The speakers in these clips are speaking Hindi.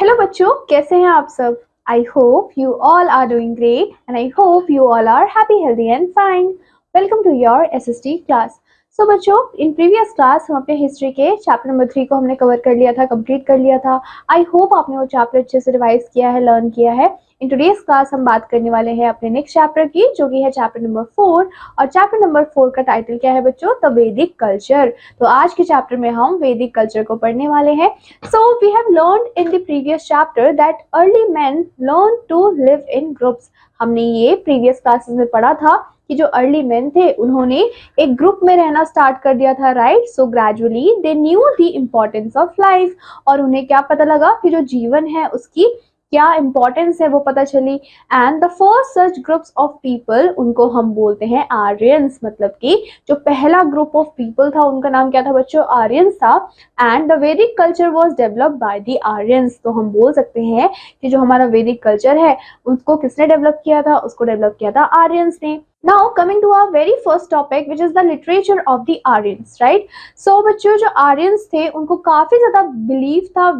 हेलो बच्चों, कैसे हैं आप सब? I hope you all are doing great and I hope you all are happy, healthy and fine. Welcome to your SST class. So बच्चों, इन प्रीवियस क्लास हम अपने हिस्ट्री के चैप्टर नंबर 3 को हमने कवर कर लिया था, कंप्लीट कर लिया था। आई होप आपने वो चैप्टर अच्छे से रिवाइज किया है, लर्न किया है। इन टुडेज क्लास हम बात करने वाले हैं अपने नेक्स्ट चैप्टर की, जो कि है चैप्टर नंबर 4। और चैप्टर नंबर 4 का टाइटल क्या है बच्चों? द वैदिक कल्चर। तो आज के चैप्टर में हम वैदिक कल्चर को पढ़ने वाले हैं। So we have learned in the previous chapter that early men learned to live in groups. हमने ये previous classes में पढ़ा था कि जो अर्ली मैन थे उन्होंने एक ग्रुप में रहना स्टार्ट कर दिया था, right? So gradually they knew the importance of life, और उन्हें क्या पता लगा कि जो जीवन है उसकी क्या इंपॉर्टेंस है वो पता चली। And the first such groups of people, उनको हम बोलते हैं आर्यंस। मतलब कि जो पहला ग्रुप ऑफ पीपल था उनका नाम क्या था बच्चों? आर्यंस था। एंड द वैदिक culture was developed by the Aryans. तो हम बोल सकते हैं कि जो हमारा वैदिक कल्चर है उसको किसने डेवलप किया था? उसको डेवलप किया था आर्यंस ने। Now coming to our very first topic, which is the literature of the Aryans, right? So बच्चों, जो आर्यंस थे उनको काफी ज्यादा बिलीव था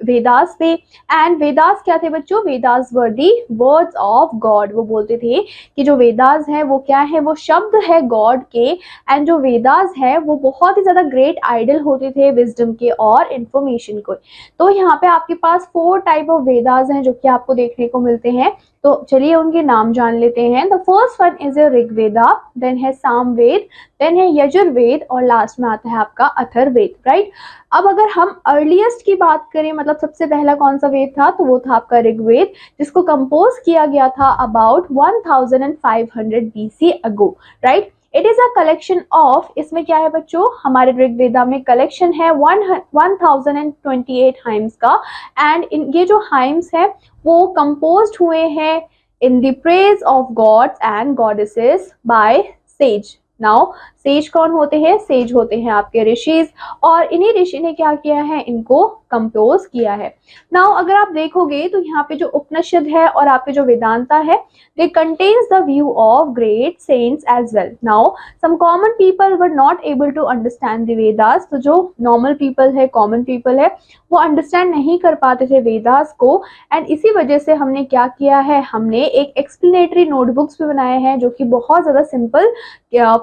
वेदास पे। एंड वेदास क्या थे बच्चों? वेदास वर दी वर्ड्स ऑफ गॉड। वो बोलते थे कि जो वेदास है वो क्या है? वो शब्द है गॉड के। एंड जो वेदास है वो बहुत ही ज्यादा ग्रेट आइडल होते थे विजडम के और इंफॉर्मेशन को। तो यहाँ पे आपके पास 4 टाइप ऑफ वेदास हैं जो कि आपको देखने को मिलते हैं। तो चलिए उनके नाम जान लेते हैं। The first one is Rigveda, then है सामवेद, देन है यजुर्वेद, और लास्ट में आता है आपका अथर्ववेद, राइट? अब अगर हम अर्लीस्ट की बात करें, मतलब सबसे पहला कौन सा वेद था, तो वो था आपका ऋग्वेद, जिसको कंपोज किया गया था about 1500 BC ago, right? It is a collection of, इसमें क्या है बच्चों? हमारे ऋग्वेदा में कलेक्शन है 1028 हाइम्स का। एंड ये जो हाइम्स है वो कंपोज्ड हुए हैं in the praise of gods and goddesses bye says. Now says कौन होते हैं? सेज होते हैं आपके ऋषिज, और इन्हीं ऋषि ने क्या किया है? इनको कंपोज किया है। नाउ अगर आप देखोगे तो यहाँ पे जो उपनिषद है और आपके जो वेदांता है, they contains the view of great saints as well. Now some common people were not able to understand the Vedas. तो जो नॉर्मल पीपल है, कॉमन पीपल है, वो अंडरस्टैंड नहीं कर पाते थे वेदास को। एंड इसी वजह से हमने क्या किया है? हमने एक एक्सप्लेनेटरी नोटबुक्स भी बनाए हैं जो कि बहुत ज्यादा सिंपल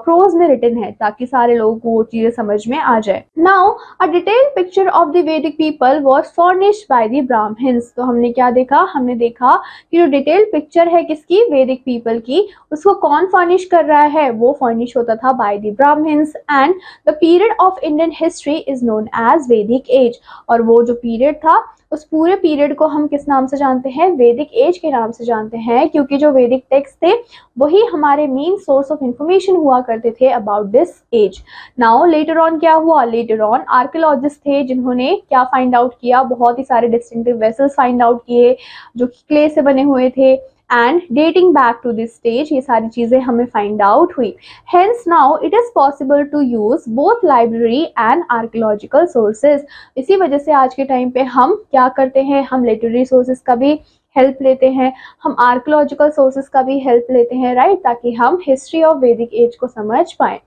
प्रोज में रिटन है, ताकि सारे लोगों को वो चीजें समझ में आ जाए। Now a detailed picture of the Vedic people was furnished by the Brahmans. तो हमने क्या देखा? हमने देखा कि जो डिटेल्ड पिक्चर है किसकी? वैदिक पीपल की, उसको कौन फर्निश कर रहा है? वो फर्निश होता था by the Brahmins. And the period of Indian history is known as Vedic age. और वो जो पीरियड था उस पूरे पीरियड को हम किस नाम से जानते हैं? वैदिक एज के नाम से जानते हैं, क्योंकि जो वैदिक टेक्स्ट थे वही हमारे मेन सोर्स ऑफ इंफॉर्मेशन हुआ करते थे about this age. Now later on क्या हुआ? लेटर ऑन आर्कियोलॉजिस्ट थे जिन्होंने क्या फाइंड आउट किया? बहुत ही सारे डिस्टिंक्टिव वेसल्स फाइंड आउट किए जो कि क्ले से बने हुए थे, and dating back to this stage ये सारी चीजें हमें फाइंड आउट हुई। Hence now it is possible to use both library and archaeological sources. इसी वजह से आज के टाइम पे हम क्या करते हैं? हम लिटरेरी सोर्सेज का भी हेल्प लेते हैं, हम आर्कियोलॉजिकल सोर्सेज का भी हेल्प लेते हैं, राइट? ताकि हम हिस्ट्री ऑफ वैदिक एज को समझ पाए।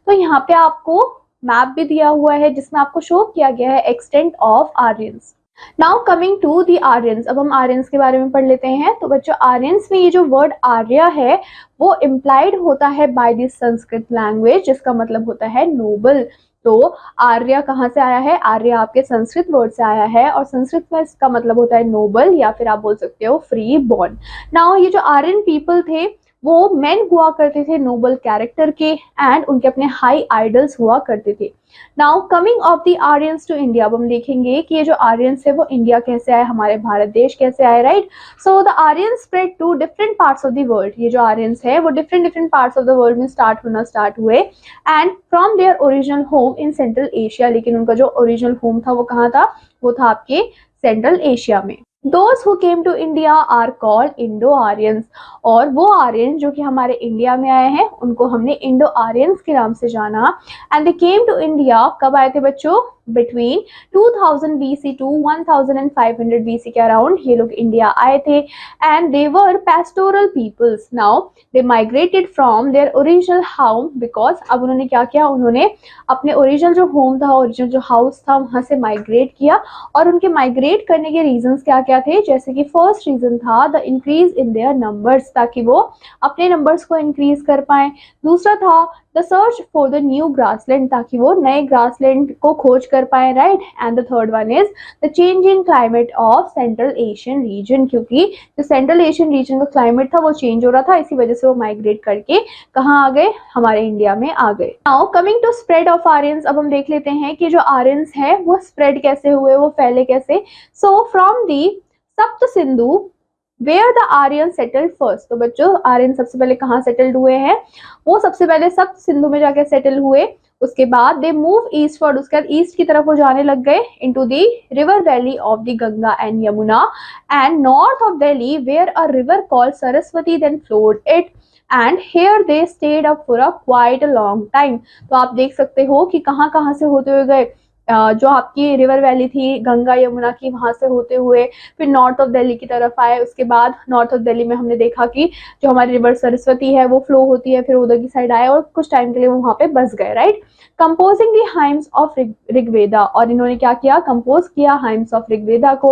तो यहाँ पे आपको मैप भी दिया हुआ है जिसमें आपको शो किया गया है extent of Aryans. Now coming to the Aryans, अब हम आर्यंस के बारे में पढ़ लेते हैं। तो बच्चों, आर्यंस में ये जो वर्ड आर्य है वो इम्प्लाइड होता है बाय दिस संस्कृत लैंग्वेज, जिसका मतलब होता है नोबल। तो आर्य कहाँ से आया है? आर्य आपके संस्कृत वर्ड से आया है, और संस्कृत में इसका मतलब होता है नोबल, या फिर आप बोल सकते हो फ्री बॉर्न। नाउ ये जो आर्यन पीपल थे वो मेन हुआ करते थे नोबल कैरेक्टर के, एंड उनके अपने हाई आइडल्स हुआ करते थे। Now coming of the Aryans to India, अब हम देखेंगे कि ये जो आर्यंस है वो इंडिया कैसे आए, हमारे भारत देश कैसे आए, right? So the Aryans spread to different parts of the world. ये जो आर्यंस है वो different parts of the world में स्टार्ट हुए, and from their original home in Central Asia. लेकिन उनका जो ओरिजिनल होम था वो कहाँ था? वो था आपके सेंट्रल एशिया में। Those who came to India are called Indo-Aryans, और वो आर्यन जो कि हमारे इंडिया में आए हैं उनको हमने इंडो आर्यंस के नाम से जाना। And they came to India, कब आए थे बच्चों? बिटवीन 2000 BC टू 1500 BC के अराउंड ये लोग इंडिया आए थे and they were pastoral peoples. Now they migrated from their original home because अब उन्होंने क्या किया, उन्होंने अपने ओरिजिनल जो होम था, ओरिजिनल जो हाउस था, वहां से माइग्रेट किया. और उनके माइग्रेट करने के रीजंस क्या क्या थे, जैसे कि फर्स्ट रीजन था the increase in their numbers, ताकि वो अपने नंबर्स को इंक्रीज कर पाए. दूसरा था the search for the new grassland, ताकि वो नए ग्रासलैंड को खोज कर पाए, right. And the third one is the changing climate of central Asian region, क्योंकि जो सेंट्रल एशियन रीजन का क्लाइमेट था वो चेंज हो रहा था, इसी वजह से वो माइग्रेट करके कहाँ आ गए, हमारे इंडिया में आ गए. Now coming to spread of Aryans, अब हम देख लेते हैं कि जो आर्यंस है वो स्प्रेड कैसे हुए, वो फैले कैसे. सो from the Sapta Sindhu where the Aryan settled first. तो बच्चों आर्यन सबसे पहले कहाँ सेटल्ड हुए हैं, वो सबसे पहले सप्त सिंधु में जाके सेटल हुए. उसके बाद दे मूव ईस्टवर्ड, उसके बाद ईस्ट की तरफ वो जाने लग गए into the river valley of the Ganga and Yamuna and north of Delhi where a river called Saraswati then flowed it and here they stayed up for a quite a long time. तो आप देख सकते हो कि कहाँ कहाँ से होते हुए गए, जो आपकी रिवर वैली थी गंगा यमुना की, वहां से होते हुए फिर नॉर्थ ऑफ दिल्ली की तरफ आए. उसके बाद नॉर्थ ऑफ दिल्ली में हमने देखा कि जो हमारी रिवर सरस्वती है वो फ्लो होती है, फिर उधर की साइड आए और कुछ टाइम के लिए वो वहां पे बस गए, right. Composing the hymns of Rigveda, और इन्होंने क्या किया, कंपोज किया हाइम्स ऑफ ऋग्वेदा को.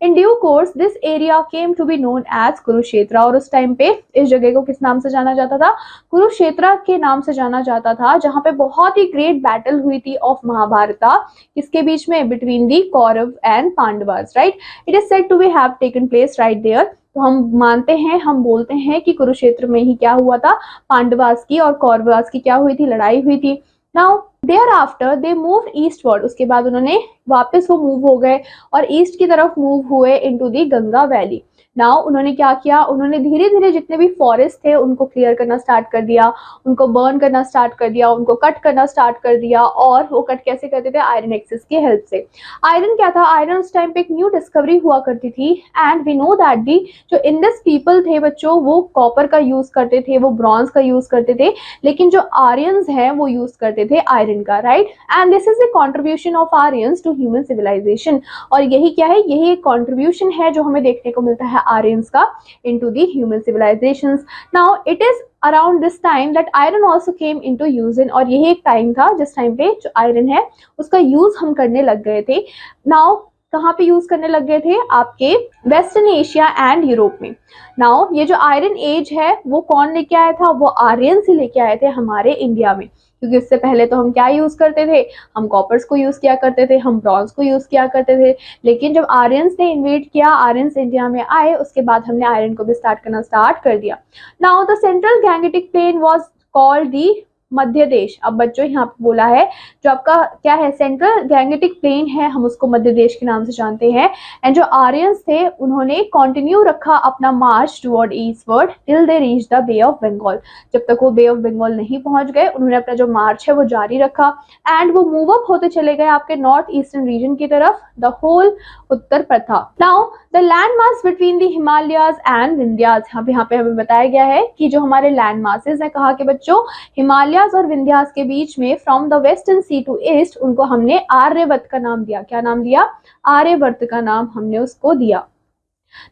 In due course this area came to be known as Kurukshetra, और उस टाइम पे इस जगह को किस नाम से जाना जाता था, कुरुक्षेत्र के नाम से जाना जाता था, जहां पे बहुत ही ग्रेट बैटल हुई थी ऑफ महाभारता, किसके बीच में, between the Kaurava and Pandavas, right. It is said to be have taken place right there. तो हम मानते हैं, हम बोलते हैं कि कुरुक्षेत्र में ही क्या हुआ था, पांडवास की और कौरवास की क्या हुई थी, लड़ाई हुई थी. Now thereafter they move eastward, उसके बाद उन्होंने वापस वो मूव हो गए और ईस्ट की तरफ मूव हुए into the Ganga valley. Now उन्होंने क्या किया, उन्होंने धीरे धीरे जितने भी फॉरेस्ट थे उनको क्लियर करना स्टार्ट कर दिया, उनको बर्न करना स्टार्ट कर दिया, उनको कट करना स्टार्ट कर दिया. और वो कट कैसे करते थे, आयरन एक्सेस की हेल्प से. आयरन क्या था, आयरन उस टाइम पे एक न्यू डिस्कवरी हुआ करती थी and we know that the जो इंडस पीपल थे बच्चों, वो कॉपर का यूज करते थे, वो ब्रॉन्ज का यूज करते थे, लेकिन जो आर्यंस हैं वो यूज करते थे आयरन का, right. And this is the contribution of Aryans to human civilisation, और यही क्या है, यही एक कंट्रीब्यूशन है जो हमें देखने को मिलता है आर्यंस का into the human civilizations. Now it is around this time that iron also came into use in, और यही एक टाइम था जिस टाइम पे जो आयरन है उसका यूज हम करने लग गए थे. नाउ कहाँ पे यूज करने लग गए थे, आपके वेस्टर्न एशिया एंड यूरोप में. नाउ ये जो आयरन एज है वो कौन लेके आया था, वो आर्यंस ही लेके आए थे हमारे इंडिया में, क्योंकि इससे पहले तो हम क्या यूज करते थे, हम कॉपर्स को यूज किया करते थे, हम ब्रॉन्ज को यूज किया करते थे. लेकिन जब आर्यंस ने इन्वेट किया, आर्यंस इंडिया में आए, उसके बाद हमने आयरन को भी स्टार्ट करना स्टार्ट कर दिया. Now the central Gangetic plain was called the Madhya Desh. अब बच्चों यहाँ पे बोला है जो आपका क्या है, सेंट्रल गैंगेटिक प्लेन है, हम उसको मध्य देश के नाम से जानते हैं. एंड जो आर्यंस थे उन्होंने कंटिन्यू रखा अपना march toward eastward till they reach the Bay of Bengal. जब तक वो बे ऑफ बंगाल नहीं पहुंच गए, उन्होंने अपना जो मार्च है वो जारी रखा एंड वो मूव अप होते चले गए आपके नॉर्थ ईस्टर्न रीजन की तरफ, द होल उत्तर प्रथा. Now the land mass between the Himalayas and Vindhyas, यहाँ पे हमें बताया गया है कि जो हमारे लैंड मासेस है, कहा कि बच्चों हिमालय और विंध्यास के बीच में from the western sea to east, उनको हमने आर्यवर्त का नाम दिया. क्या नाम दिया, आर्यवर्त का नाम हमने उसको दिया.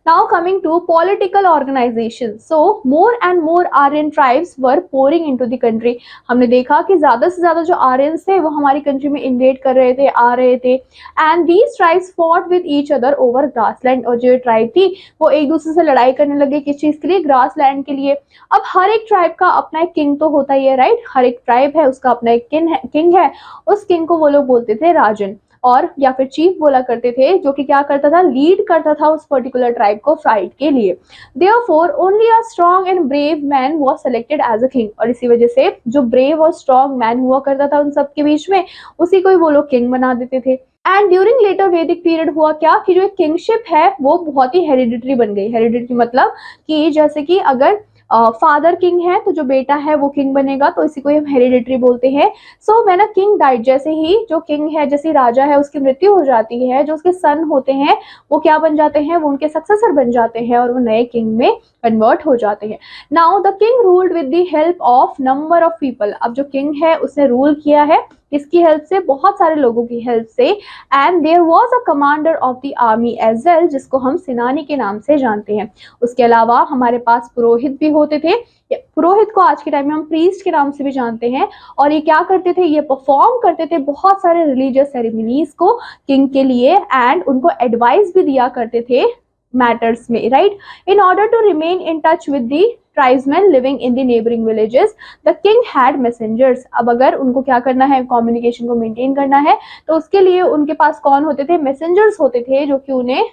Now coming to political organization, so more and more Aryan tribes were pouring into the country. हमने देखा कि ज्यादा से ज्यादा जो आर्यंस थे वो हमारी कंट्री में इन्वेड कर रहे थे, आ रहे थे. And these tribes fought with each other over grassland, और जो ट्राइब थी वो एक दूसरे से लड़ाई करने लगे, किस चीज के लिए, ग्रासलैंड के लिए. अब हर एक ट्राइब का अपना एक किंग तो होता ही है, राइट. हर एक ट्राइब है उसका अपना एक किंग है, उस किंग को वो लोग बोलते थे राजन, और या फिर चीफ बोला करते थे, जो कि क्या करता था, लीड करता था उस पर्टिकुलर ट्राइब को फाइट के लिए. Therefore only a strong and brave man was selected as a king, और इसी वजह से जो ब्रेव और स्ट्रॉन्ग मैन हुआ करता था उन सब के बीच में, उसी को ही वो लोग किंग बना देते थे. एंड ड्यूरिंग लेटर वैदिक पीरियड हुआ क्या कि जो एक किंगशिप है वो बहुत ही हेरिडिटरी बन गई. हेरिडिटरी मतलब कि जैसे कि अगर फादर किंग है तो जो बेटा है वो किंग बनेगा, तो इसी को हम हेरिडिटरी बोलते हैं. So when a king died, जैसे ही जो किंग है, जैसे राजा है उसकी मृत्यु हो जाती है, जो उसके सन होते हैं वो क्या बन जाते हैं, वो उनके सक्सेसर बन जाते हैं और वो नए किंग में कन्वर्ट हो जाते हैं. Now the king ruled with the help of number of people. अब जो किंग है उसने रूल किया है किसकी हेल्प से? बहुत सारे लोगों की हेल्प से। And there was a commander of the army as well, जिसको हम सेनानी के नाम से जानते हैं। उसके अलावा हमारे पास पुरोहित भी होते थे। पुरोहित को आज के टाइम में हम प्रीस्ट के नाम से भी जानते हैं। और ये क्या करते थे? ये परफॉर्म करते थे बहुत सारे रिलीजियस सेरेमनीज को किंग के लिए, एंड उनको एडवाइस भी दिया करते थे मैटर्स में, right. In order to remain in touch with the tribesman living in the neighbouring villages, the king had messengers. अब अगर उनको क्या करना है, कम्युनिकेशन को मेंटेन करना है, तो उसके लिए उनके पास कौन होते थे? मैसेंजर्स होते थे, जो कि उन्हें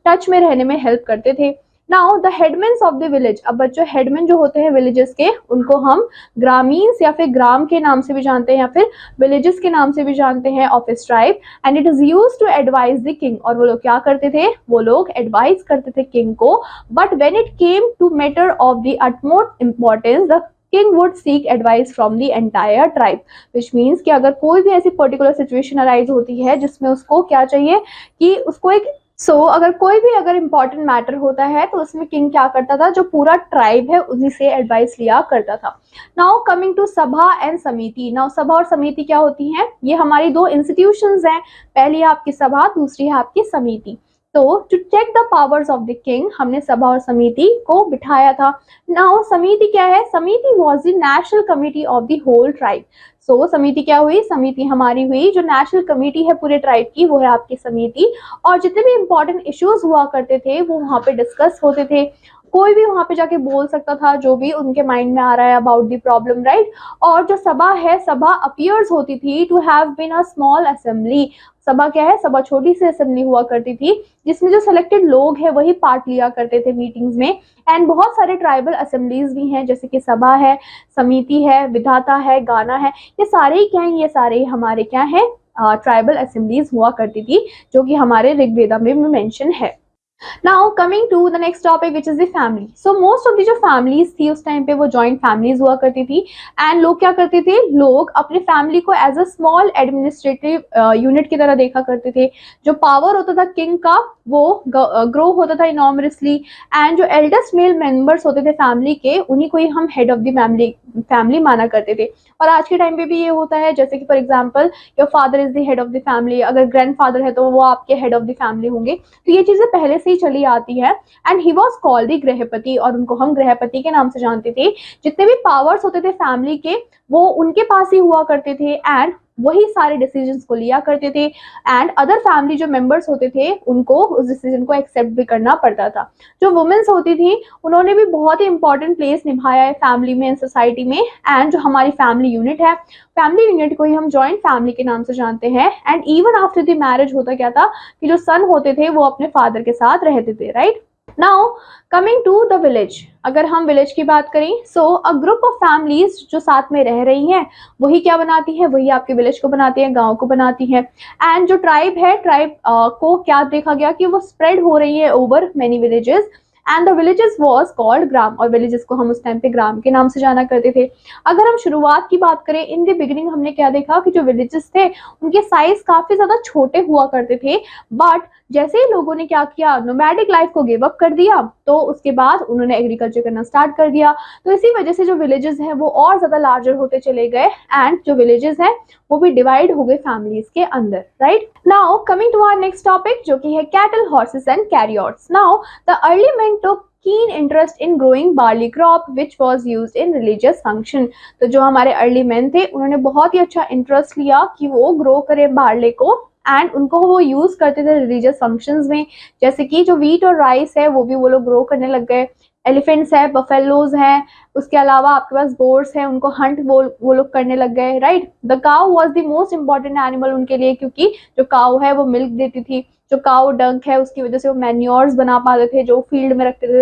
टच में रहने में हेल्प करते थे। Now the headmans of the village, अब बच्चों हेडमैन जो होते हैं विलेजेस के, उनको हम ग्रामीण या फिर ग्राम के नाम से भी जानते हैं, या फिर विलेजेस के नाम से भी जानते हैं ऑफ इस tribe. And it is used to advise the king, और वो लोग क्या करते थे? वो लोग एडवाइस करते थे किंग को। But when it came to matter of the utmost importance, the king would seek advice from the entire tribe, which means कि अगर कोई भी ऐसी पर्टिकुलर सिचुएशन अराइज होती है जिसमें उसको क्या चाहिए कि उसको एक अगर कोई भी इंपॉर्टेंट मैटर होता है, तो उसमें किंग क्या करता था? जो पूरा ट्राइब है उसी से एडवाइस लिया करता था। नाउ कमिंग टू सभा एंड समिति। नाउ सभा और समिति क्या होती हैं? ये हमारी दो इंस्टीट्यूशंस हैं, पहली है आपकी सभा, दूसरी है आपकी समिति। तो to check the powers of the king, हमने सभा और समिति को बिठाया था। नाउ समिति क्या है? Samiti was the national committee of the whole tribe. समिति क्या हुई? समिति हमारी हुई, जो नेशनल कमेटी है पूरे ट्राइब की, वो है आपकी समिति। और जितने भी इंपॉर्टेंट इश्यूज हुआ करते थे वो वहां पे डिस्कस होते थे। कोई भी वहां पे जाके बोल सकता था जो भी उनके माइंड में आ रहा है अबाउट द प्रॉब्लम, राइट। और जो सभा है, सभा अपीयर्स होती थी to have been a small assembly. सभा क्या है? सभा छोटी सी असेंबली हुआ करती थी, जिसमें जो सिलेक्टेड लोग हैं वही पार्ट लिया करते थे मीटिंग्स में। एंड बहुत सारे ट्राइबल असेंबलीज भी हैं, जैसे कि सभा है, समिति है, विधाता है, गाना है, ये सारे ही क्या है? ये सारे हमारे क्या है? ट्राइबल असेंबलीज हुआ करती थी, जो कि हमारे ऋग्वेदा में मेंशन है। Now coming to the next topic which is the family. So most of the जो फैमिलीज थी उस टाइम पे वो जॉइंट फैमिलीज हुआ करती थी। एंड लोग क्या करते थे? लोग अपने फैमिली को as a small administrative unit की तरह देखा करते थे। जो पावर होता था किंग का वो ग्रो होता था इनॉर्मसली। एंड जो एल्डेस्ट मेल मेंबर्स होते थे फैमिली के, उन्हीं को ही हम हेड ऑफ द फैमिली माना करते थे। और आज के टाइम पे भी ये होता है, जैसे कि for example your father is the head of the family, अगर ग्रैंडफादर है तो वो आपके हेड ऑफ द फैमिली होंगे। तो ये चीजें पहले से ही चली आती है। And he was called the grihapati, और उनको हम गृहपति के नाम से जानते थे। जितने भी पावर्स होते थे फैमिली के, वो उनके पास ही हुआ करते थे, एंड वही सारे डिसीजंस को लिया करते थे। एंड अदर फैमिली जो मेंबर्स होते थे उनको उस डिसीजन को एक्सेप्ट भी करना पड़ता था। जो वुमेन्स होती थी उन्होंने भी बहुत ही इंपॉर्टेंट प्लेस निभाया है फैमिली में, सोसाइटी में। एंड जो हमारी फैमिली यूनिट है, फैमिली यूनिट को ही हम जॉइंट फैमिली के नाम से जानते हैं। And even after the marriage होता क्या था कि जो सन होते थे वो अपने फादर के साथ रहते थे, right. Now coming to the village, अगर हम विलेज की बात करें, अ ग्रुप ऑफ फैमिलीज जो साथ में रह रही हैं वही क्या बनाती है? वही आपके विलेज को बनाती है, गांव को बनाती है। एंड जो ट्राइब है, ट्राइब को क्या देखा गया कि वो स्प्रेड हो रही है over many villages. And the villages was called gram, और विलेजेस को हम उस टाइम पे ग्राम के नाम से जाना करते थे। अगर हम शुरुआत की बात करें, इन द बिगिनिंग हमने क्या देखा कि जो विलेजेस थे उनके साइज काफी ज्यादा छोटे हुआ करते थे। बट जैसे ही लोगों ने क्या किया, नोमैडिक लाइफ को गिव अप कर दिया, तो उसके बाद उन्होंने एग्रीकल्चर करना स्टार्ट कर दिया। तो इसी वजह से जो विलेजेस हैं वो और ज्यादा लार्जर होते चले गए, एंड जो विलेजेस हैं वो भी डिवाइड हो गए फैमिलीज के अंदर, right. Now coming to our next topic, जो कि है cattle, horses and carriers. Now the early man took keen interest in growing barley crop which was used in religious function। तो जो हमारे अर्ली मैन थे उन्होंने बहुत ही अच्छा इंटरेस्ट लिया कि वो ग्रो करें बार्ले को, एंड उनको वो यूज करते थे रिलीजियस फंक्शंस में। जैसे कि जो व्हीट और राइस है वो भी वो लोग ग्रो करने लग गए। एलिफेंट्स है, बफेलोज हैं, उसके अलावा आपके पास बोर्स हैं, उनको हंट वो लोग करने लग गए, right. The cow was the most important animal उनके लिए, क्योंकि जो काउ है वो मिल्क देती थी। जो काउ डंक है उसकी वजह से वो मैन्योर्स बना पाते थे, जो फील्ड में रखते थे,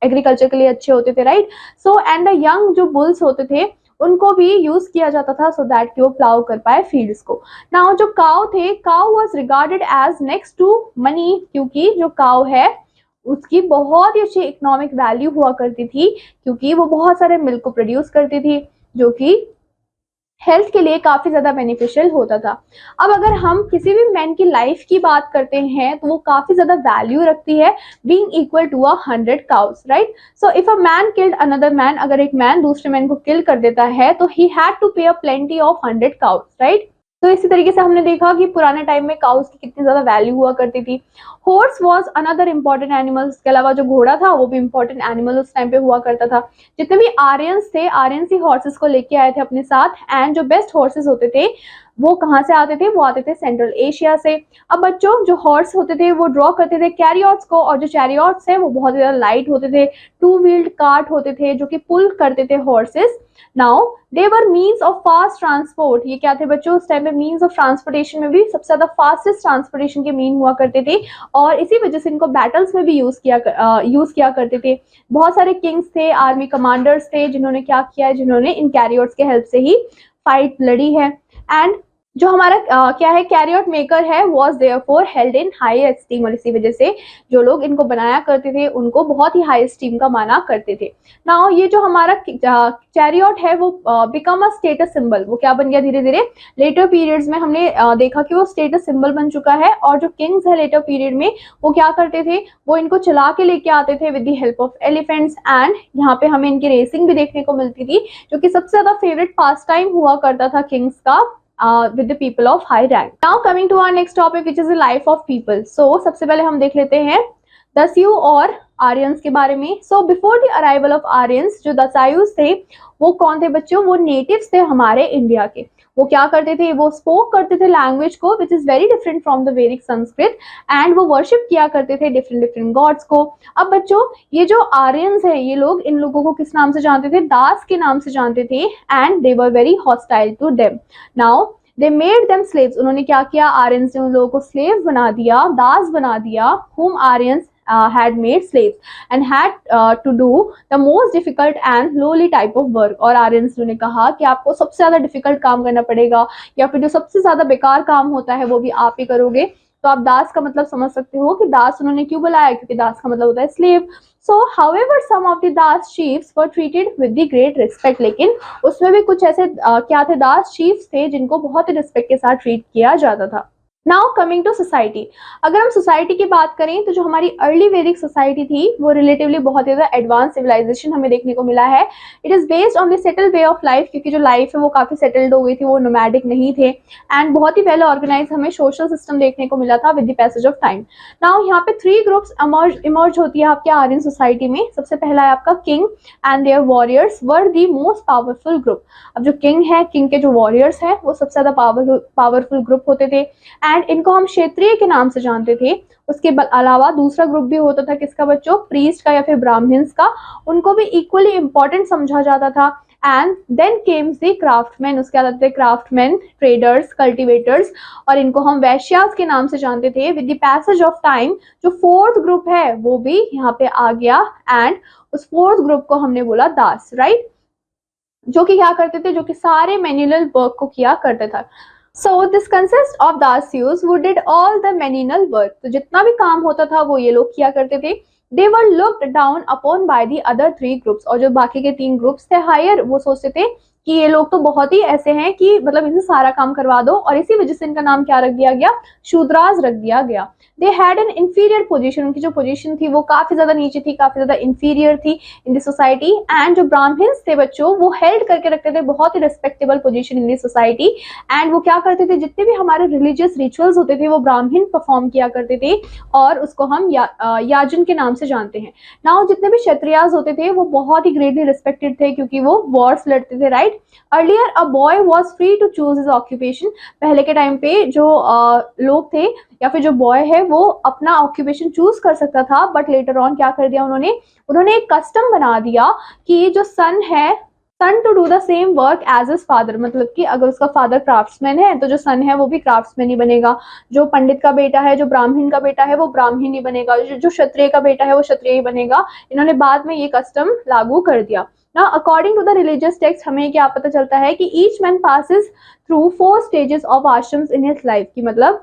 एग्रीकल्चर के लिए अच्छे होते थे, राइट। एंड द यंग जो बुल्स होते थे उनको भी यूज किया जाता था सो दैट कि वो प्लाउ कर पाए फील्ड्स को। नाउ जो काउ थे, cow was regarded as next to money, क्योंकि जो काउ है उसकी बहुत ही अच्छी इकोनॉमिक वैल्यू हुआ करती थी, क्योंकि वो बहुत सारे मिल्क को प्रोड्यूस करती थी, जो कि हेल्थ के लिए काफी ज्यादा बेनिफिशियल होता था। अब अगर हम किसी भी मैन की लाइफ की बात करते हैं तो वो काफी ज्यादा वैल्यू रखती है, being equal to 100 cows, right. So if a man killed another man, अगर एक मैन दूसरे मैन को किल कर देता है तो ही हैड टू पे अ प्लेंटी ऑफ 100 cows, राइट। तो इसी तरीके से हमने देखा कि पुराने टाइम में काउस की कितनी ज्यादा वैल्यू हुआ करती थी। Horse was another important animal, इसके अलावा जो घोड़ा था वो भी इंपॉर्टेंट एनिमल उस टाइम पे हुआ करता था। जितने भी आर्यंस थे, आर्यंस ही हॉर्सेस को लेके आए थे अपने साथ, एंड जो बेस्ट हॉर्सेस होते थे वो कहाँ से आते थे, वो आते थे सेंट्रल एशिया से। अब बच्चों, जो हॉर्स होते थे वो ड्रॉ करते थे कैरियट्स को, और जो चैरियट्स है वो बहुत ज्यादा लाइट होते थे, टू व्हील्ड कार्ट होते थे जो कि पुल करते थे horses. Now they were means of fast transport, ये क्या थे बच्चों, उस टाइम पे मीन्स ऑफ ट्रांसपोर्टेशन में भी सबसे ज्यादा फास्टेस्ट ट्रांसपोर्टेशन के मीन हुआ करते थे, और इसी वजह से इनको बैटल्स में भी यूज किया करते थे। बहुत सारे किंग्स थे, आर्मी कमांडर्स थे, जिन्होंने क्या किया है, जिन्होंने इन कैरियट्स के हेल्प से ही फाइट लड़ी है। एंड जो हमारा क्या है, कैरियट मेकर है, was therefore held in high esteem, और इसी वजह से जो लोग इनको बनाया करते थे उनको बहुत ही हाई एस्टीम का माना करते थे। नाउ ये जो हमारा चैरियट है वो बिकम अ स्टेटस सिंबल, वो क्या बन गया धीरे धीरे, लेटर पीरियड्स में हमने देखा कि वो स्टेटस सिंबल बन चुका है। और जो किंग्स है लेटर पीरियड में, वो क्या करते थे, वो इनको चला के लेके आते थे with the help of elephants, and यहाँ पे हमें इनकी रेसिंग भी देखने को मिलती थी, जो कि सबसे ज्यादा फेवरेट पास टाइम हुआ करता था किंग्स का with the people of high rank. Now coming to our next topic, which is the life of people. So सबसे पहले हम देख लेते हैं दस्यु और आर्यंस के बारे में। So before the arrival of Aryans, जो दस्युस थे वो कौन थे बच्चों, वो नेटिव्स थे हमारे इंडिया के। वो क्या करते थे, वो स्पोक करते थे लैंग्वेज को which is very different from the वैदिक संस्कृत, एंड वो वर्शिप किया करते थे डिफरेंट डिफरेंट गॉड्स को। अब बच्चों, ये जो आर्यंस है, ये लोग इन लोगों को किस नाम से जानते थे, दास के नाम से जानते थे, and they were very hostile to them. Now they made them slaves, उन्होंने क्या किया, आर्यंस ने उन लोगों को स्लेव बना दिया, दास बना दिया, whom Aryans had made slaves and had to do the most difficult and lowly type of work। और आर्यंस ने कहा कि आपको सबसे ज्यादा डिफिकल्ट काम करना पड़ेगा, या फिर जो सबसे ज्यादा बेकार काम होता है वो भी आप ही करोगे। तो आप दास का मतलब समझ सकते हो कि दास उन्होंने क्यों बुलाया, क्योंकि दास का मतलब होता है slave. So however some of the dasa chiefs were treated with the great respect, लेकिन उसमें भी कुछ ऐसे क्या थे, दास चीफ्स थे जिनको बहुत ही रिस्पेक्ट के साथ ट्रीट किया जाता था। नाउ कमिंग टू सोसाइटी, अगर हम सोसाइटी की बात करें तो जो हमारी अर्ली वैदिक सोसाइटी थी वो रिलेटिवली बहुत ज़्यादा एडवांस सिविलाइजेशन हमें देखने को मिला है। It is based on the settled way of life, क्योंकि जो लाइफ है वो काफ़ी सेटल्ड हो गई थी, वो नोमैडिक नहीं थे, एंड बहुत ही वेल ऑर्गेनाइज हमें सोशल सिस्टम देखने को मिला था with the passage of time. Now यहाँ पे 3 ग्रुप्स इमर्ज होती है आपके आर्यन सोसाइटी में। सबसे पहला है आपका king and their warriors were the most powerful group. अब जो किंग है, किंग के जो वॉरियर्स हैं वो सबसे ज़्यादा पावरफुल ग्रुप होते थे, एंड इनको हम क्षेत्रीय के नाम से जानते थे। उसके अलावा दूसरा ग्रुप भी होता था किसका बच्चों, प्रीस्ट का या फिर ब्राह्मण्स का, उनको भी इक्वली इंपॉर्टेंट समझा जाता था। And then comes the craftsman, उसके बाद थे क्राफ्टमैन, ट्रेडर्स, कल्टिवेटर्स, और इनको हम वैश्यास के नाम से जानते थे। With the passage of time जो 4th ग्रुप है वो भी यहाँ पे आ गया, एंड उस 4th ग्रुप को हमने बोला दास, राइट, जो कि क्या करते थे, जो कि सारे मैन्युअल वर्क को किया करते थे। So this consists of दास्युस who did all the menial work। तो जितना भी काम होता था वो ये लोग किया करते थे। They were looked down upon by the other 3 groups। और जो बाकी के 3 ग्रुप्स थे हायर, वो सोचते थे कि ये लोग तो बहुत ही ऐसे हैं कि मतलब इनसे सारा काम करवा दो, और इसी वजह से इनका नाम क्या रख दिया गया, शूद्रास रख दिया गया। They had an inferior position, उनकी जो पोजीशन थी वो काफी ज्यादा नीचे थी, काफी ज्यादा इंफीरियर थी इन द सोसाइटी। एंड जो ब्राह्मण्स थे बच्चों, वो हेल्ड करके रखते थे बहुत ही respectable position in the society, and वो क्या करते थे, जितने भी हमारे रिलीजियस रिचुअल्स होते थे वो ब्राह्मण परफॉर्म किया करते थे, और उसको हम याजन के नाम से जानते हैं। नाउ जितने भी क्षत्रियास होते थे वो बहुत ही ग्रेटली रिस्पेक्टेड थे, क्योंकि वो वॉर्स लड़ते थे, right. Earlier a boy was free to choose his occupation. पहले के टाइम पे जो लोग थे या फिर जो बॉय है वो अपना ऑक्यूपेशन चूज कर सकता था, बट लेटर ऑन क्या कर दिया उन्होंने एक कस्टम बना दिया कि जो son to do the same work as his father. मतलब कि अगर उसका फादर क्राफ्ट्समैन है तो जो सन है वो भी क्राफ्ट्समैन ही बनेगा, जो पंडित का बेटा है, जो ब्राह्मण का बेटा है वो ब्राह्मण ही बनेगा, जो क्षत्रिय का बेटा है वो क्षत्रिय ही बनेगा। इन्होंने बाद में ये कस्टम लागू कर दिया। Now, according to the religious text, हमें क्या पता चलता है कि each man passes through 4 stages of ashrams in his life। की मतलब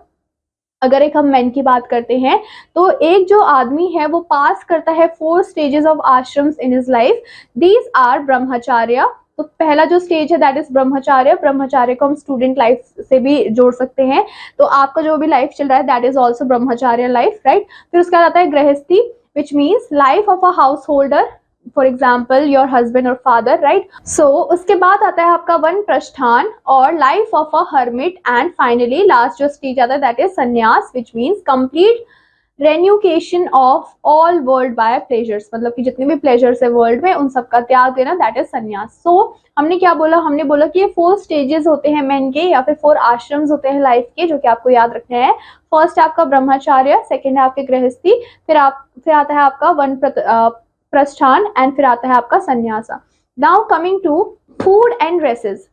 अगर एक हम मैन की बात करते हैं तो एक जो आदमी है वो पास करता है 4 stages of ashrams in his life। These are ब्रह्मचर्य, तो पहला जो स्टेज है दैट इज ब्रह्मचार्य। ब्रह्मचार्य को हम स्टूडेंट लाइफ से भी जोड़ सकते हैं, तो आपका जो भी लाइफ चल रहा है that is also brahmacharya life, right. फिर उसके बाद आता है grihasthi, which means life of a householder, for example your husband और फादर, राइट। सो उसके बाद आता है आपका वन प्रस्थान और life of a hermit, and finally last जो स्टेज आता है that is sannyas, which means complete renunciation of all world by pleasures, मतलब कि जितने भी प्लेजर्स है वर्ल्ड में उन सबका त्याग देना, दैट इज संन्यास। सो हमने क्या बोला, हमने बोला कि ये 4 स्टेजेस होते हैं मेन के, या फिर 4 आश्रम्स होते हैं लाइफ के, जो कि आपको याद रखने हैं। फर्स्ट है आपका ब्रह्मचार्य, सेकेंड है आपके गृहस्थी, फिर आता है आपका वन प्रस्थान, एंड फिर आता है आपका sannyas. Now coming to food and dresses.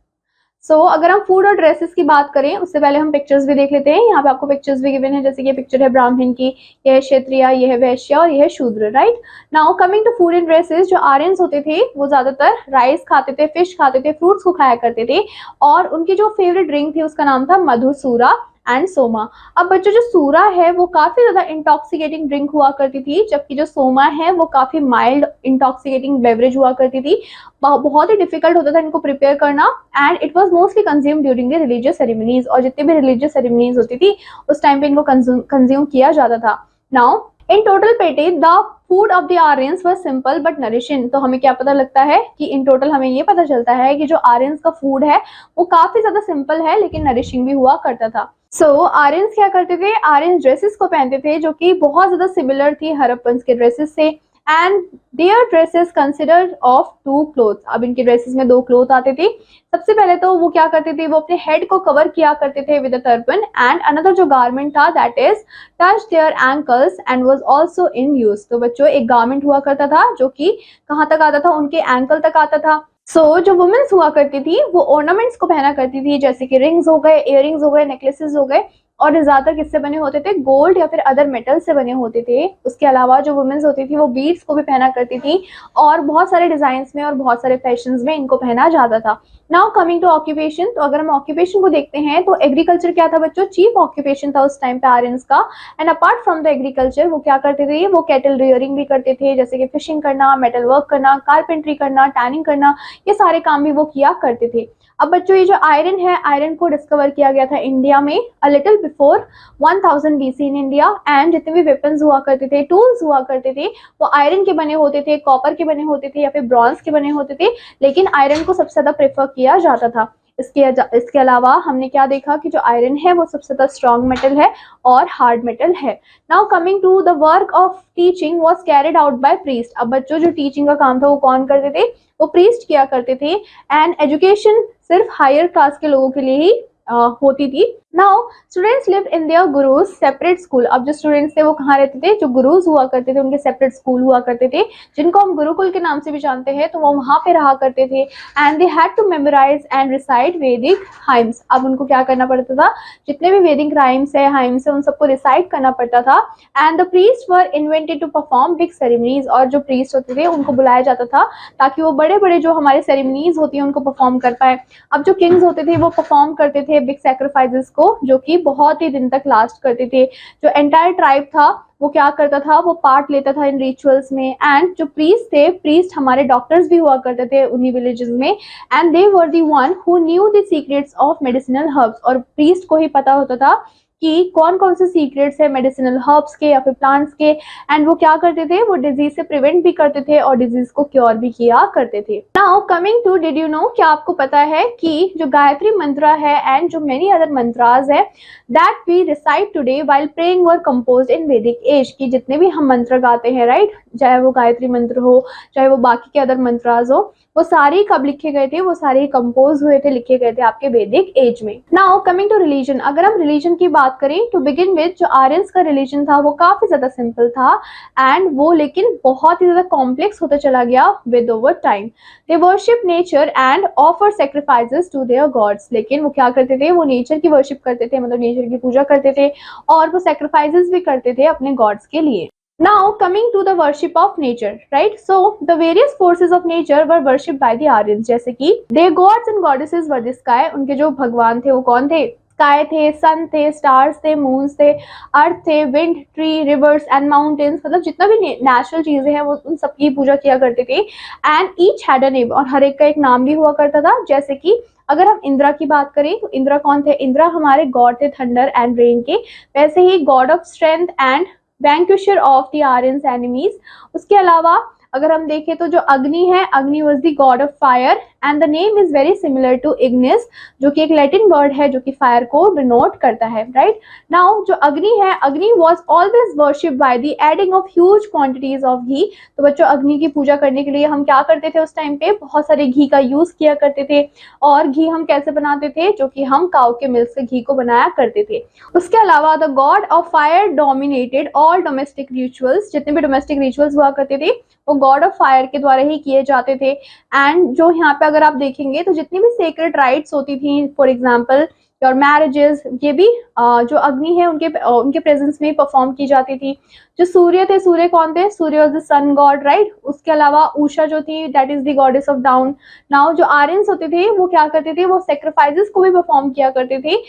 So अगर हम फूड और ड्रेसेस की बात करें उससे पहले हम पिक्चर्स भी देख लेते हैं। यहाँ पे आपको पिक्चर्स भी गिवन है, जैसे कि ये पिक्चर है ब्राह्मण की, यह है क्षत्रिय, यह है वैश्य और यह है Shudra, right. Now coming to food and dresses, जो आर्यंस होते थे वो ज्यादातर राइस खाते थे, फिश खाते थे, फ्रूट्स को खाया करते थे, और उनकी जो फेवरेट ड्रिंक थी उसका नाम था मधुसूरा एंड सोमा। अब बच्चों जो सूरा है वो काफी ज्यादा इंटॉक्सिकेटिंग ड्रिंक हुआ करती थी, जबकि जो सोमा है वो काफी माइल्ड इंटॉक्सिकेटिंग बेवरेज हुआ करती थी। बहुत ही डिफिकल्ट होता था इनको प्रिपेयर करना, and it was mostly consume during the religious ceremonies, और जितनी भी रिलीजियस सेरेमनीज होती थी उस टाइम पे इनको कंज्यूम किया जाता था। नाउ इन टोटल पेटे the food of the Aryans was simple but nourishing. तो हमें क्या पता लगता है कि इन टोटल हमें ये पता चलता है कि जो आर्यंस का फूड है वो काफी ज्यादा सिंपल है लेकिन नरिशिंग भी हुआ करता था। सो आर्यंस क्या करते थे, आर्यंस ड्रेसेस को पहनते थे जो कि बहुत ज्यादा सिमिलर थी हड़प्पन्स के ड्रेसेस से, and their dresses considered of 2 clothes. अब इनके ड्रेसेस में 2 क्लोथ आते थे। सबसे पहले तो वो क्या करते थे, वो अपने हेड को कवर किया करते थे with a turban, and another जो गारमेंट था that is touch their ankles and was also in use. तो बच्चों एक गारमेंट हुआ करता था जो कि कहाँ तक आता था, उनके एंकल तक आता था। जो वुमेन्स हुआ करती थी वो ऑर्नामेंट्स को पहना करती थी, जैसे कि रिंग्स हो गए, इयररिंग्स हो गए, नेकलेसेस हो गए, और ज्यादातर किससे बने होते थे, गोल्ड या फिर अदर मेटल से बने होते थे। उसके अलावा जो वुमेन्स होती थी वो बीड्स को भी पहना करती थी, और बहुत सारे डिजाइन्स में और बहुत सारे फैशंस में इनको पहना जाता था। नाउ कमिंग टू ऑक्यूपेशन, तो अगर हम ऑक्यूपेशन को देखते हैं तो एग्रीकल्चर क्या था बच्चों, चीफ ऑक्यूपेशन था उस टाइम पे आर्यंस का। And apart from the agriculture वो क्या करते थे, वो कैटल रियरिंग भी करते थे, जैसे कि फिशिंग करना, मेटल वर्क करना, कारपेंट्री करना, टैनिंग करना, ये सारे काम भी वो किया करते थे। अब बच्चों ये जो आयरन है, आयरन को डिस्कवर किया गया था इंडिया में a little before 1000 BC in India, and जितने भी वेपन्स हुआ करते थे, टूल्स हुआ करते थे, वो आयरन के बने होते थे, कॉपर के बने होते थे या फिर ब्रॉन्ज के बने होते थे, लेकिन आयरन को सबसे ज्यादा प्रेफर किया जाता था। इसके अलावा हमने क्या देखा कि जो आयरन है वो सबसे ज्यादा स्ट्रॉन्ग मेटल है और हार्ड मेटल है। Now coming to the work of teaching was carried out by priest. अब बच्चों जो टीचिंग का काम था वो कौन करते थे, वो प्रीस्ट किया करते थे, एंड एजुकेशन सिर्फ हायर क्लास के लोगों के लिए ही होती थी। Now students live in their gurus separate school. अब जो स्टूडेंट्स थे वो कहाँ रहते थे, जो गुरुज हुआ करते थे उनके सेपरेट स्कूल हुआ करते थे, जिनको हम गुरुकुल के नाम से भी जानते हैं, तो वो वहां पे रहा करते थे। And they had to memorise and recite Vedic hymns. अब उनको क्या करना पड़ता था, जितने भी वैदिक राइम्स है, हाइम्स है, उन सबको रिसाइट करना पड़ता था। And the priest were invented to perform big ceremonies, और जो प्रीस्ट होते थे उनको बुलाया जाता था ताकि वो बड़े बड़े जो हमारे सेरेमनीज होती है उनको परफॉर्म कर पाए। अब जो किंग्स होते थे वो परफॉर्म करते थे बिग सैक्रिफाइसेस को, जो कि बहुत ही दिन तक लास्ट करते थे। जो एंटायर ट्राइब था वो क्या करता था, वो पार्ट लेता था इन रिचुअल्स में। एंड जो प्रीस्ट थे, प्रीस्ट हमारे डॉक्टर्स भी हुआ करते थे उन्हीं विलेजेस में, and they were the one who knew the secrets of medicinal herbs. और प्रीस्ट को ही पता होता था कि कौन कौन से सीक्रेट्स है मेडिसिनल हर्ब्स के या फिर प्लांट्स के, एंड वो क्या करते थे, वो डिजीज से प्रिवेंट भी करते थे और डिजीज को क्योर भी किया करते थे। Now coming to, did you know, क्या आपको पता है कि जो गायत्री मंत्र है एंड जो मेनी अदर मंत्रास है that we recite today while praying were composed in Vedic age, की जितने भी हम मंत्र गाते हैं, राइट, चाहे वो गायत्री मंत्र हो, चाहे वो बाकी के अदर मंत्रास हो, वो सारे कब लिखे गए थे, वो सारे कंपोज हुए थे, लिखे गए थे आपके वैदिक एज में। नाउ कमिंग टू रिलीजन, अगर हम रिलीजन की बात करें टू बिगिन विद, जो आर्यंस का रिलीजन था वो काफी ज्यादा सिंपल था, एंड वो लेकिन बहुत ही ज्यादा कॉम्प्लेक्स होता चला गया with over time. They worship nature and offer sacrifices to their gods, लेकिन वो क्या करते थे, वो नेचर की वर्शिप करते थे, मतलब नेचर की पूजा करते थे, और वो सैक्रिफाइसेस भी करते थे अपने गॉड्स के लिए। Now coming to the worship of nature, right? So the various forces of nature were worshipped by the Aryans, जैसे कि their gods and goddesses were the sky, उनके जो भगवान थे वो कौन थे, स्काई थे, सन थे, स्टार्स थे, मून्स थे, अर्थ थे, wind, tree, reverse and mountains, मतलब जितना भी नेचुरल चीजें हैं वो उन सबकी पूजा किया करते थे। And each had a name, और हर एक का एक नाम भी हुआ करता था। जैसे कि अगर हम इंद्रा की बात करें तो इंद्रा कौन थे? इंद्रा हमारे गॉड थे थंडर एंड रेन के। वैसे ही god of strength and vanquisher of the Aryans enemies. उसके अलावा अगर हम देखें तो जो अग्नि है, Agni was the god of fire and the name is very similar to ignis, जो कि एक लैटिन वर्ड है जो कि फायर को डिनोट करता है, राइट। नाउ जो अग्नि है, Agni was always worship by the adding of huge quantities of ghee. तो बच्चों अग्नि की पूजा करने के लिए हम क्या करते थे उस टाइम पे? बहुत सारे घी का यूज किया करते थे। और घी हम कैसे बनाते थे? जो कि हम काऊ के मिल्क से घी को बनाया करते थे। उसके अलावा the god of fire dominated all domestic rituals, जितने भी डोमेस्टिक रिचुअल्स हुआ करते थे वो गॉड ऑफ फायर के द्वारा ही किए जाते थे। एंड जो यहाँ पे अगर आप देखेंगे तो जितनी भी सेक्रेट राइट्स होती थी, फॉर एग्जाम्पल योर मैरिजेस, ये भी जो अग्नि है उनके प्रेजेंस में परफॉर्म की जाती थी। जो सूर्य थे, सूर्य कौन थे? Surya was the sun god, right. उसके अलावा उषा जो थी that is the goddess of dawn. Now जो आर्यंस होते थे वो क्या करते थे? वो सेक्रीफाइसेस को भी परफॉर्म किया करते थे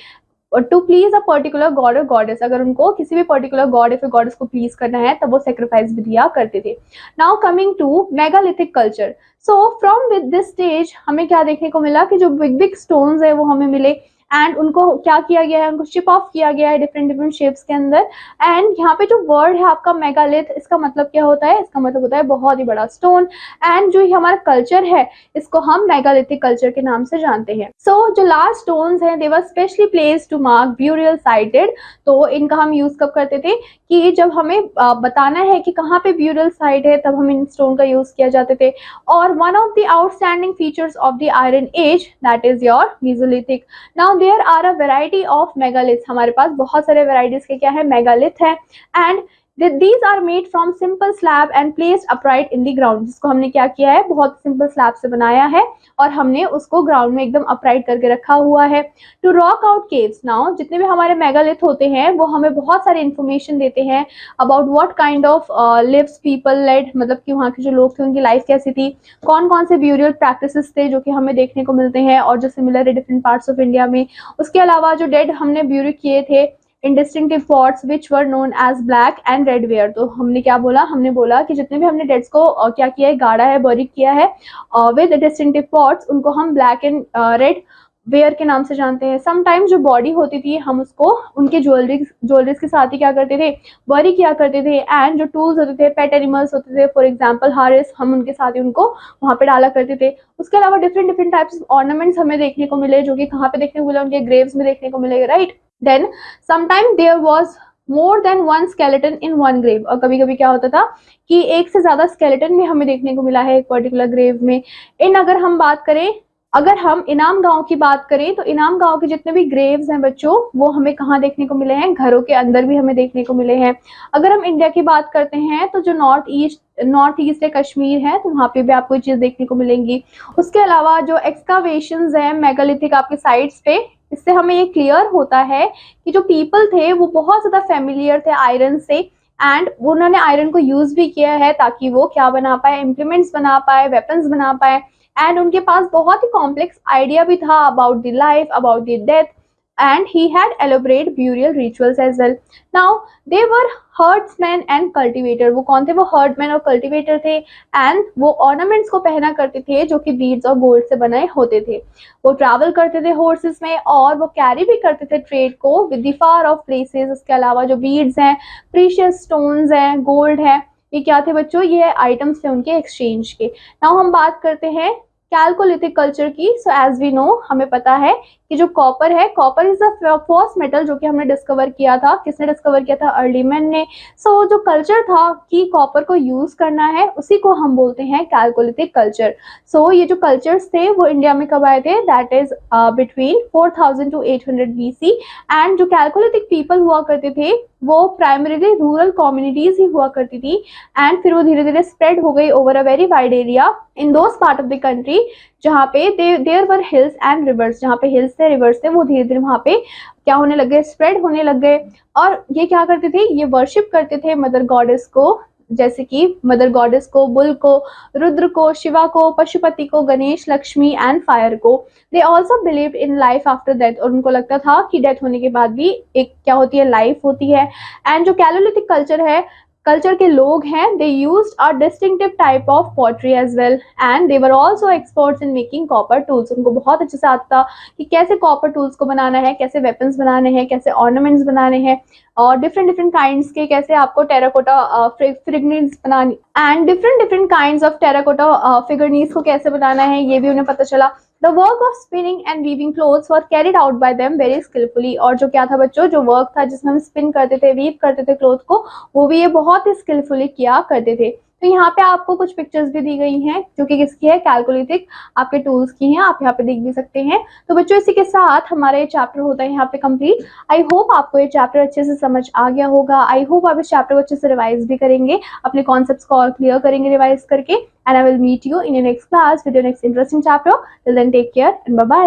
to please a particular god और गॉडेस। अगर उनको किसी भी पर्टिकुलर गॉड या फिर गॉडेस को प्लीज करना है तब वो सेक्रीफाइस भी दिया करते थे। Now coming to megalithic culture. So from with this stage हमें क्या देखने को मिला कि जो बिग बिग स्टोन्स है वो हमें मिले एंड उनको क्या किया गया है? उनको शिप ऑफ किया गया है डिफरेंट डिफरेंट शेप्स के अंदर। एंड यहाँ पे जो वर्ड है आपका मेगालिथ, इसका मतलब क्या होता है? इसका मतलब होता है बहुत ही बड़ा स्टोन। एंड जो ये हमारा कल्चर है इसको हम मेगालिथिक कल्चर के नाम से जानते हैं। सो जो लास्ट स्टोन्स हैं they were specially placed to mark burial sites. तो इनका हम यूज कब करते थे? कि जब हमें बताना है कि कहाँ पे ब्यूरियल साइट है तब हम इन स्टोन का यूज किया जाते थे। और one of the outstanding features of the iron age that is your mesolithic. Now there are a variety of megaliths, हमारे पास बहुत सारे वेराइटीज के क्या है? मेगालिथ है। And these are made from simple slab and placed upright in the ground, जिसको हमने क्या किया है? बहुत सिंपल स्लैब से बनाया है और हमने उसको ग्राउंड में एकदम अपराइट करके रखा हुआ है। To rock out caves, now जितने भी हमारे मेगालिथ होते हैं वो हमें बहुत सारे इन्फॉर्मेशन देते हैं about what kind of lives people led, मतलब कि वहाँ के जो लोग थे उनकी लाइफ कैसी थी, कौन कौन से ब्यूरियल प्रैक्टिसेस थे जो कि हमें देखने को मिलते हैं और जो सिमिलर है डिफरेंट पार्ट्स ऑफ इंडिया में। उसके अलावा जो डेड हमने ब्यूरी किए थे in distinctive pots which were known as black and red ware. तो हमने क्या बोला? हमने बोला कि जितने भी हमने डेड्स को क्या किया है? गाड़ा है, बरी किया है विद डिस्टिंक्टिव पॉट्स, उनको हम ब्लैक एंड रेड वेयर के नाम से जानते हैं। समटाइम्स जो बॉडी होती थी हम उसको उनके ज्वेलरीज के साथ ही क्या करते थे? बरी किया करते थे। एंड जो टूल्स होते थे, पेट एनिमल्स होते थे, फॉर एग्जाम्पल हारिस, हम उनके साथ ही उनको वहां पे डाला करते थे। उसके अलावा different different types of ornaments हमें देखने को मिले जो कि कहाँ पे देखने को मिले? उनके ग्रेव्स में देखने को मिले, right. Then sometime there was more than one skeleton in one grave। और कभी कभी क्या होता था कि एक से ज्यादा स्केलेटन भी हमें देखने को मिला है एक पर्टिकुलर ग्रेव में। अगर हम बात करें, अगर हम इनाम गांव की बात करें तो इनाम गांव के जितने भी ग्रेव्स हैं बच्चों वो हमें कहाँ देखने को मिले हैं? घरों के अंदर भी हमें देखने को मिले हैं। अगर हम इंडिया की बात करते हैं तो जो नॉर्थ ईस्ट है, कश्मीर है, तो वहाँ पे भी आपको ये चीज देखने को मिलेंगी। उसके अलावा जो एक्सकावेशंस है मेगालिथिक आपके साइट्स पे, इससे हमें ये क्लियर होता है कि जो पीपल थे वो बहुत ज्यादा फेमिलियर थे आयरन से एंड उन्होंने आयरन को यूज भी किया है ताकि वो क्या बना पाए? इम्प्लीमेंट्स बना पाए, वेपन्स बना पाए। एंड उनके पास बहुत ही कॉम्प्लेक्स आइडिया भी था about the life, about the death, and he had elaborate burial rituals as well. Now they were herdsmen and cultivator। वो कौन थे? वो herdmen और cultivator थे and वो ornaments को पहना करते थे जो कि beads और gold से बनाए होते थे। वो travel करते थे horses में और वो carry भी करते थे trade को with the far off places। उसके अलावा जो beads हैं, precious stones हैं, gold है, ये क्या थे बच्चों? ये items थे उनके exchange के। Now हम बात करते हैं कैल्कोलिथिक कल्चर की। सो एज वी नो, हमें पता है कि जो कॉपर है, copper is the first metal जो कि हमने डिस्कवर किया था। किसने डिस्कवर किया था? अर्ली मैन ने। सो जो कल्चर था कि कॉपर को यूज करना है उसी को हम बोलते हैं कैल्कोलिथिक कल्चर। सो ये जो कल्चर्स थे वो इंडिया में कब आए थे? That is between 4000 to 800 BC। And जो कैल्कोलिथिक पीपल हुआ करते थे वो प्राइमरीली रूरल कम्युनिटीज ही हुआ करती थी एंड फिर वो धीरे धीरे स्प्रेड हो गई over a very wide area in those part of the country जहाँ पे there were hills and rivers. जहाँ पे हिल्स थे, रिवर्स थे, वो धीरे धीरे वहाँ पे क्या होने लग गए? स्प्रेड होने लग गए। और ये क्या करते थे? ये वर्शिप करते थे मदर गॉडेस को जैसे कि मदर गॉडेस को, बुल को, रुद्र को, शिवा को, पशुपति को, गणेश, लक्ष्मी एंड फायर को। They also believe in life after death, और उनको लगता था कि डेथ होने के बाद भी एक क्या होती है, लाइफ होती है। एंड जो कैलोलिथिक कल्चर के लोग हैं, they used a distinctive type of pottery as well, and they were also experts in making copper tools. उनको बहुत अच्छे से आता था कि कैसे कॉपर टूल्स को बनाना है, कैसे वेपन्स बनाने हैं, कैसे ऑर्नामेंट्स बनाने हैं, और डिफरेंट डिफरेंट काइंड्स के कैसे आपको टेराकोटा फिगरनीज बनानी, and different different kinds of terracotta figurines को कैसे बनाना है, ये भी उन्हें पता चला। The work of spinning and weaving clothes were carried out by them very skilfully. और जो क्या था बच्चों, जो वर्क था जिसमें हम स्पिन करते थे, वीव करते थे क्लोथ को, वो भी ये बहुत ही स्किलफुली किया करते थे। तो यहाँ पे आपको कुछ पिक्चर्स भी दी गई हैं जो कि किसकी है, कैलकोलिथिक आपके टूल्स की हैं, आप यहाँ पे देख भी सकते हैं। तो बच्चों इसी के साथ हमारा ये चैप्टर होता है यहाँ पे कंप्लीट। आई होप आपको ये चैप्टर अच्छे से समझ आ गया होगा। आई होप आप इस चैप्टर को अच्छे से रिवाइज भी करेंगे, अपने कॉन्सेप्ट्स को और क्लियर करेंगे रिवाइज करके। And I will meet you in your next class with your next interesting chapter. Till then take care and bye bye.